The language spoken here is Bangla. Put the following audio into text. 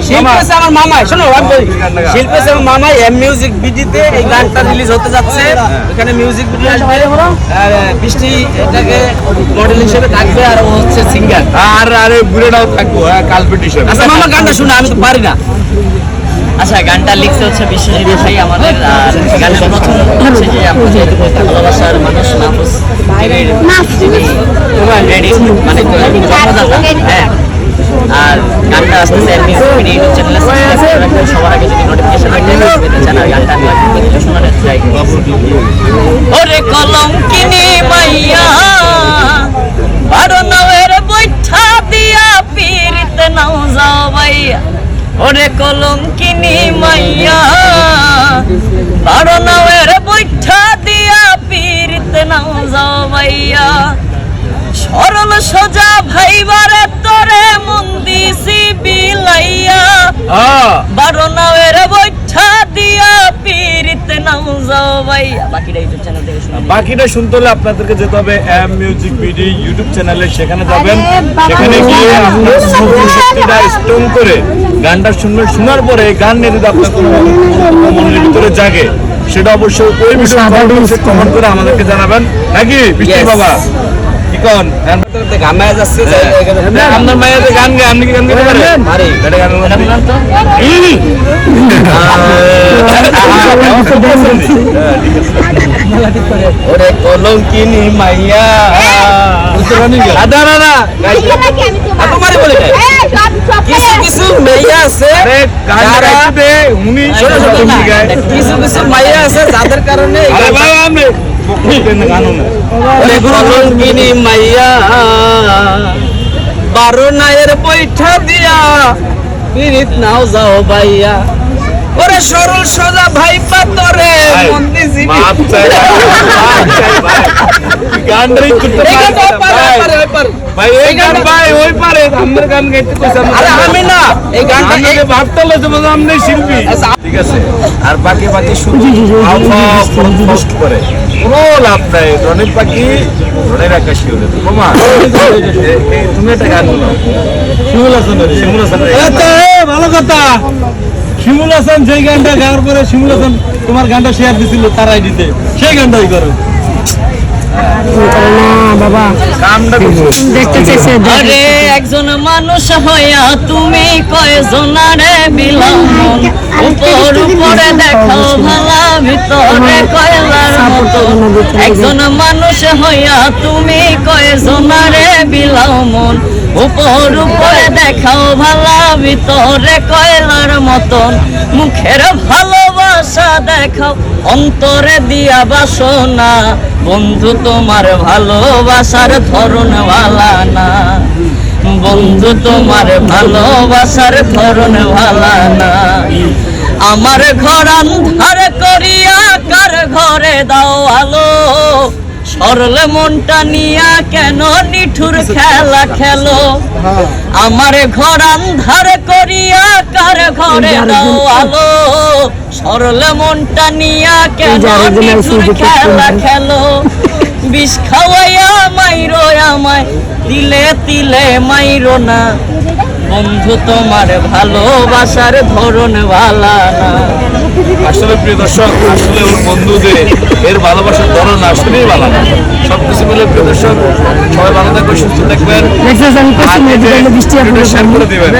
শিল্পী আমার মামাই, শোনো শিল্পী আমার মামাই এম মিউজিক বিডিতে এই গানটা রিলিজ হতে যাচ্ছে। এখানে মিউজিক ভিডিও আসবে, বৃষ্টি এটাকে মডেল হিসেবে থাকবে, আর ও হচ্ছে সিঙ্গার, আর আরে বুড়েটাও থাকবো কালপিট হিসেবে। আচ্ছা মামা গানটা শুনে, আমি তো পারি না। আচ্ছা, গানটা লিখছে হচ্ছে বিশ্বজিৎ ভাই আমাদের। গানের প্রথম হচ্ছে যে আমাদের ভালোবাসার মানুষ মাহফুজ রেডি, মানে জন্মদাতা। হ্যাঁ, আর গানটা আসতেছে ইউটিউব চ্যানেলে সাবস্ক্রাইব করে রাখবেন সবার আগে, যদি নোটিফিকেশন পেতে চান। আর গানটা আমি একটু শোনাতে চাই। ওরে কলঙ্কিনী মাইয়া বারো নয়ের বৈঠা দিয়া পীরিতে নাও যাও ভাইয়া। ওরে কলঙ্কিনী মাইয়া বারো নয়ের বৈঠা দিয়া পীরিতে নাও যাও ভাইয়া। সরল সোজা ভাইবারে তোরে মন দিছি বিলাইয়া। বারো নাওয়ের বৈঠা দিয়া পীরিতে নাও যাও ভাইয়া। বাকিটা ইউটিউব চ্যানেল থেকে শুনুন। বাকিটা শুনতে হলে আপনাদেরকে যেতে হবে এম মিউজিক বিডি ইউটিউব চ্যানেলে, সেখানে যাবেন। সেখানে গিয়ে আপনার শক্তিটা স্ট্রং করে গানটা শুনবেন। শোনার পরে গান নিয়ে যদি আপনার কোনো মনের ভিতরে জাগে, সেটা অবশ্যই ওই বিষয়ে কমেন্ট করে আমাদেরকে জানাবেন, নাকি বৃষ্টি বাবা? কি কোন গান মায়া যাচ্ছে, আপনার মায়ের গান গায়, আপনি কি গান গাইতে পারেন? পারি। এটা গান ওরে কলঙ্কিনী মাইয়া কিছু কিছু মাইয়া আছে, কিছু কিছু মাইয়া আছে যাদের কারণে কলঙ্কিনী মাইয়া বারো নায়ের বৈঠা দিয়া পীরিত নাও যাও ভাইয়া। ওরে সরল সোজা ভাই পাতরে মন দিছি আমি না এই গানটা ভাবতে আপনি শিল্পী, ঠিক আছে। আর বাকি বাকি শুধু করে কোনো লাভ নাই। রনির পাখি রনির আকাশি হলে তোমার তুমি একটা গান বলো। শিমুল হাসান, শিমুল হাসান ভালো কথা। শিমুল হাসান যেই গানটা গাওয়ার পরে শিমুল হাসান তোমার গানটা শেয়ার দিছিল তার আইডিতে, সেই গানটাই করো। আরে একজন মানুষ হইয়া তুমি কয়জনারে বিলাও মন, উপর উপরে দেখো ভালা ভিতরে কয়লার মতো। একজন মানুষ হইয়া তুমি কয়জনারে বিলাও মন, উপর উপরে দেখাও ভালা ভিতরে কয়লার মতন। মুখের ভালোবাসা দেখাও অন্তরে দিয়া বাসনা, বন্ধু তোমার ভালোবাসার ধরন ভালা না। বন্ধু তোমার ভালোবাসার ধরন ভালা না। আমার ঘর আন্ধার করিয়া কার ঘরে দাও আলো, সরল মনটা নিয়া কেন নিঠুর খেলা খেলো। আমার ঘর আন্ধার করিয়া কার ঘরে দাও আলো, সরল মনটা নিয়া কেন নিঠুর খেলা খেলো। বিষ খাওয়াইয়া মাইরো আমায় তিলে তিলে মাইরো না, বন্ধু তোমার ভালোবাসার ধরন ভালা না। আসলে প্রিয় দর্শক, আসলে ওর বন্ধুদের এর ভালোবাসার ধরন আসলেই ভালো না। সবকিছু মিলে প্রিয় দর্শক, সবাই ভালো থাকবে, সুস্থ থাকবেন, শেয়ার করে দিবেন।